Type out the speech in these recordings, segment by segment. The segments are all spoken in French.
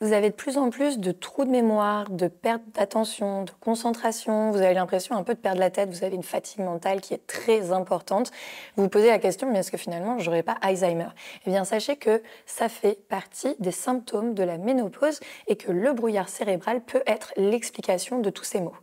Vous avez de plus en plus de trous de mémoire, de perte d'attention, de concentration. Vous avez l'impression un peu de perdre la tête. Vous avez une fatigue mentale qui est très importante. Vous vous posez la question, mais est-ce que finalement, je n'aurais pas Alzheimer? Eh bien, sachez que ça fait partie des symptômes de la ménopause et que le brouillard cérébral peut être l'explication de tous ces maux.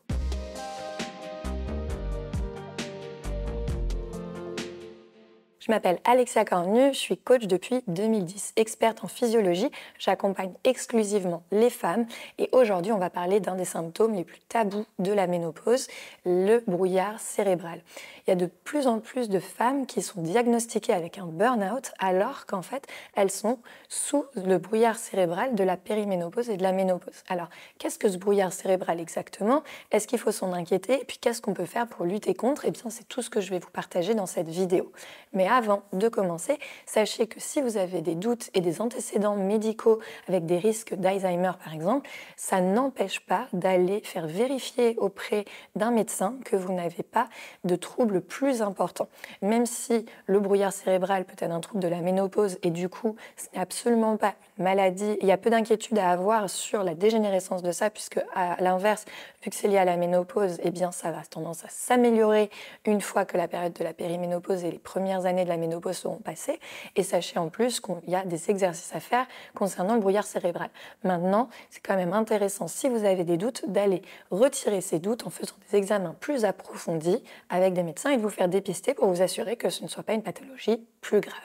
Je m'appelle Alexia Cornu, je suis coach depuis 2010, experte en physiologie. J'accompagne exclusivement les femmes et aujourd'hui, on va parler d'un des symptômes les plus tabous de la ménopause, le brouillard cérébral. Il y a de plus en plus de femmes qui sont diagnostiquées avec un burn-out alors qu'en fait, elles sont sous le brouillard cérébral de la périménopause et de la ménopause. Alors, qu'est-ce que ce brouillard cérébral exactement? Est-ce qu'il faut s'en inquiéter? Et puis, qu'est-ce qu'on peut faire pour lutter contre? Eh bien, c'est tout ce que je vais vous partager dans cette vidéo. Mais avant de commencer, sachez que si vous avez des doutes et des antécédents médicaux avec des risques d'Alzheimer par exemple, ça n'empêche pas d'aller faire vérifier auprès d'un médecin que vous n'avez pas de troubles plus importants. Même si le brouillard cérébral peut être un trouble de la ménopause et du coup, ce n'est absolument pas une maladie, il y a peu d'inquiétude à avoir sur la dégénérescence de ça puisque à l'inverse, vu que c'est lié à la ménopause, eh bien ça va tendance à s'améliorer une fois que la période de la périménopause et les premières années de la ménopause seront passées. Et sachez en plus qu'il y a des exercices à faire concernant le brouillard cérébral. Maintenant, c'est quand même intéressant, si vous avez des doutes, d'aller retirer ces doutes en faisant des examens plus approfondis avec des médecins et de vous faire dépister pour vous assurer que ce ne soit pas une pathologie plus grave.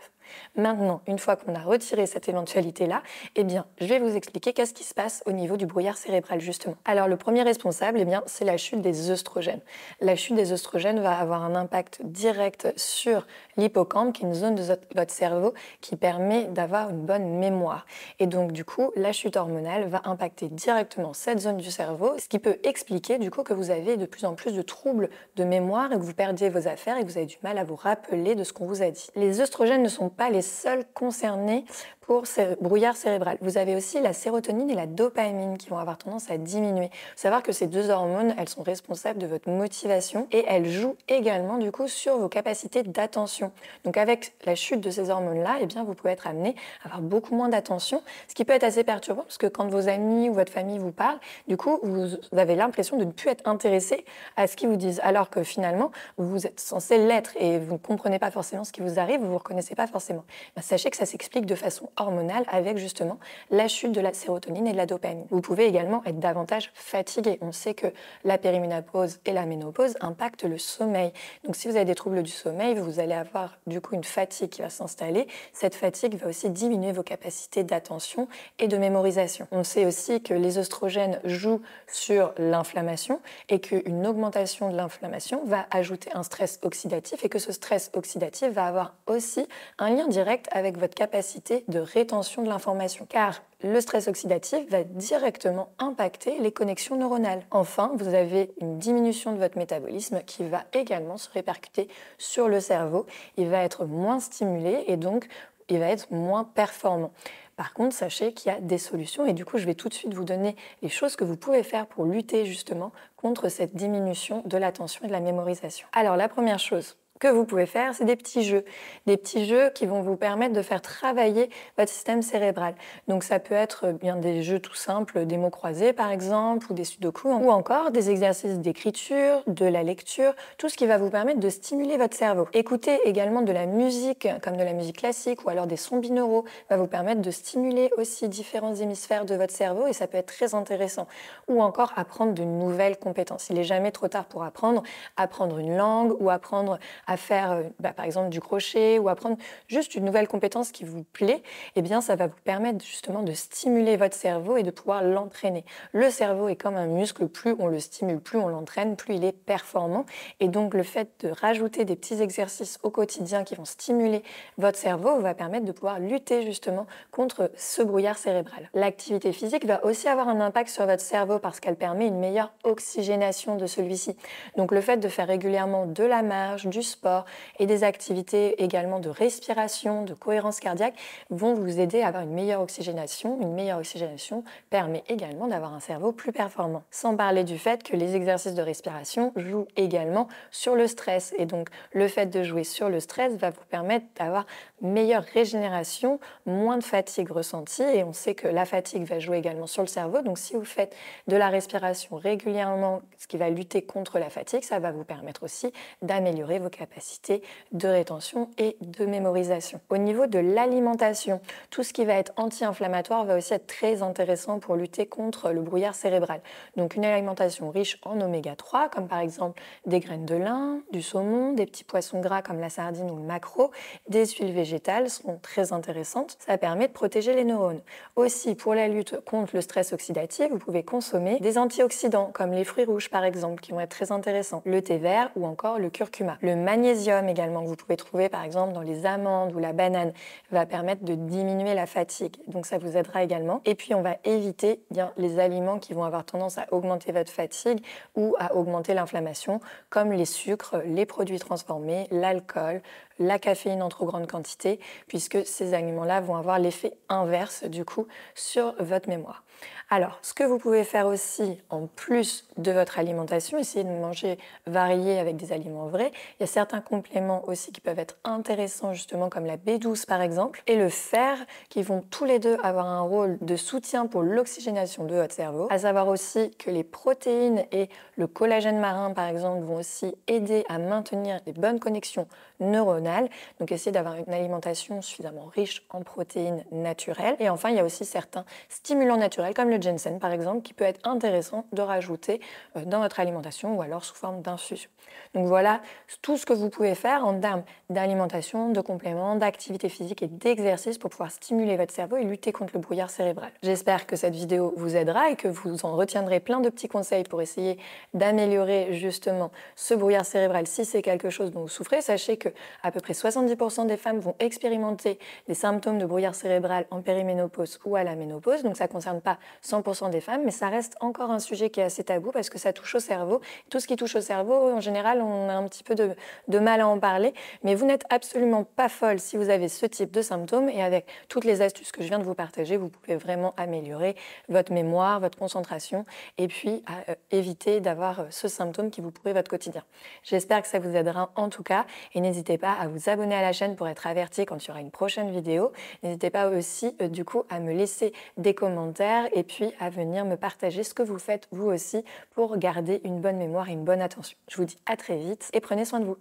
Maintenant, une fois qu'on a retiré cette éventualité-là, eh bien, je vais vous expliquer qu'est-ce qui se passe au niveau du brouillard cérébral, justement. Alors, le premier responsable, eh bien, c'est la chute des œstrogènes. La chute des œstrogènes va avoir un impact direct sur l'hippocampe, qui est une zone de votre cerveau qui permet d'avoir une bonne mémoire. Et donc, du coup, la chute hormonale va impacter directement cette zone du cerveau, ce qui peut expliquer, du coup, que vous avez de plus en plus de troubles de mémoire et que vous perdiez vos affaires et que vous avez du mal à vous rappeler de ce qu'on vous a dit. Les œstrogènes ne sont pas les seuls concernés pour ce brouillard cérébral. Vous avez aussi la sérotonine et la dopamine qui vont avoir tendance à diminuer. Il faut savoir que ces deux hormones, elles sont responsables de votre motivation et elles jouent également du coup sur vos capacités d'attention. Donc avec la chute de ces hormones-là, eh bien vous pouvez être amené à avoir beaucoup moins d'attention, ce qui peut être assez perturbant parce que quand vos amis ou votre famille vous parlent, du coup vous avez l'impression de ne plus être intéressé à ce qu'ils vous disent, alors que finalement vous êtes censé l'être et vous ne comprenez pas forcément ce qui vous arrive, vous ne vous reconnaissez pas forcément. Ben, sachez que ça s'explique de façon hormonale avec justement la chute de la sérotonine et de la dopamine. Vous pouvez également être davantage fatigué. On sait que la périménopause et la ménopause impactent le sommeil. Donc si vous avez des troubles du sommeil, vous allez avoir du coup une fatigue qui va s'installer. Cette fatigue va aussi diminuer vos capacités d'attention et de mémorisation. On sait aussi que les œstrogènes jouent sur l'inflammation et qu'une augmentation de l'inflammation va ajouter un stress oxydatif et que ce stress oxydatif va avoir aussi un lien direct avec votre capacité de rétention de l'information, car le stress oxydatif va directement impacter les connexions neuronales. Enfin, vous avez une diminution de votre métabolisme qui va également se répercuter sur le cerveau. Il va être moins stimulé et donc il va être moins performant. Par contre, sachez qu'il y a des solutions et du coup, je vais tout de suite vous donner les choses que vous pouvez faire pour lutter justement contre cette diminution de l'attention et de la mémorisation. Alors, la première chose que vous pouvez faire, c'est des petits jeux qui vont vous permettre de faire travailler votre système cérébral. Donc ça peut être bien des jeux tout simples, des mots croisés par exemple, ou des sudoku, ou encore des exercices d'écriture, de la lecture, tout ce qui va vous permettre de stimuler votre cerveau. Écouter également de la musique, comme de la musique classique, ou alors des sons binauraux, va vous permettre de stimuler aussi différents hémisphères de votre cerveau, et ça peut être très intéressant. Ou encore apprendre de nouvelles compétences. Il n'est jamais trop tard pour apprendre une langue, ou apprendre à faire par exemple du crochet ou apprendre juste une nouvelle compétence qui vous plaît, eh bien ça va vous permettre justement de stimuler votre cerveau et de pouvoir l'entraîner. Le cerveau est comme un muscle, plus on le stimule, plus on l'entraîne, plus il est performant. Et donc le fait de rajouter des petits exercices au quotidien qui vont stimuler votre cerveau va permettre de pouvoir lutter justement contre ce brouillard cérébral. L'activité physique va aussi avoir un impact sur votre cerveau parce qu'elle permet une meilleure oxygénation de celui-ci. Donc le fait de faire régulièrement de la marche, du sport, sport et des activités également de respiration, de cohérence cardiaque vont vous aider à avoir une meilleure oxygénation. Une meilleure oxygénation permet également d'avoir un cerveau plus performant. Sans parler du fait que les exercices de respiration jouent également sur le stress. Et donc, le fait de jouer sur le stress va vous permettre d'avoir meilleure régénération, moins de fatigue ressentie. Et on sait que la fatigue va jouer également sur le cerveau. Donc, si vous faites de la respiration régulièrement, ce qui va lutter contre la fatigue, ça va vous permettre aussi d'améliorer vos capacités de rétention et de mémorisation. Au niveau de l'alimentation, tout ce qui va être anti-inflammatoire va aussi être très intéressant pour lutter contre le brouillard cérébral. Donc une alimentation riche en oméga 3, comme par exemple des graines de lin, du saumon, des petits poissons gras comme la sardine ou le maquereau, des huiles végétales seront très intéressantes. Ça permet de protéger les neurones. Aussi, pour la lutte contre le stress oxydatif, vous pouvez consommer des antioxydants comme les fruits rouges par exemple, qui vont être très intéressants, le thé vert ou encore le curcuma. Le magnésium également que vous pouvez trouver par exemple dans les amandes ou la banane va permettre de diminuer la fatigue. Donc ça vous aidera également. Et puis on va éviter bien les aliments qui vont avoir tendance à augmenter votre fatigue ou à augmenter l'inflammation, comme les sucres, les produits transformés, l'alcool, la caféine en trop grande quantité, puisque ces aliments-là vont avoir l'effet inverse du coup sur votre mémoire. Alors, ce que vous pouvez faire aussi en plus de votre alimentation, essayez de manger varié avec des aliments vrais. Il y a certains compléments aussi qui peuvent être intéressants justement comme la B12 par exemple et le fer qui vont tous les deux avoir un rôle de soutien pour l'oxygénation de votre cerveau. À savoir aussi que les protéines et le collagène marin par exemple vont aussi aider à maintenir des bonnes connexions neuronales. Donc essayez d'avoir une alimentation suffisamment riche en protéines naturelles. Et enfin, il y a aussi certains stimulants naturels comme le ginseng par exemple qui peut être intéressant de rajouter dans votre alimentation ou alors sous forme d'infusion. Donc voilà tout ce que vous pouvez faire en termes d'alimentation, de compléments, d'activité physique et d'exercice pour pouvoir stimuler votre cerveau et lutter contre le brouillard cérébral. J'espère que cette vidéo vous aidera et que vous en retiendrez plein de petits conseils pour essayer d'améliorer justement ce brouillard cérébral si c'est quelque chose dont vous souffrez. Sachez que à peu près 70% des femmes vont expérimenter des symptômes de brouillard cérébral en périménopause ou à la ménopause. Donc ça ne concerne pas 100% des femmes, mais ça reste encore un sujet qui est assez tabou parce que ça touche au cerveau. Tout ce qui touche au cerveau, en général, on a un petit peu de mal à en parler. Mais vous n'êtes absolument pas folle si vous avez ce type de symptômes. Et avec toutes les astuces que je viens de vous partager, vous pouvez vraiment améliorer votre mémoire, votre concentration et puis éviter d'avoir ce symptôme qui vous pourrit votre quotidien. J'espère que ça vous aidera en tout cas. Et n'hésitez pas à vous abonner à la chaîne pour être averti quand il y aura une prochaine vidéo. N'hésitez pas aussi du coup à me laisser des commentaires et puis à venir me partager ce que vous faites vous aussi pour garder une bonne mémoire et une bonne attention. Je vous dis à très vite et prenez soin de vous.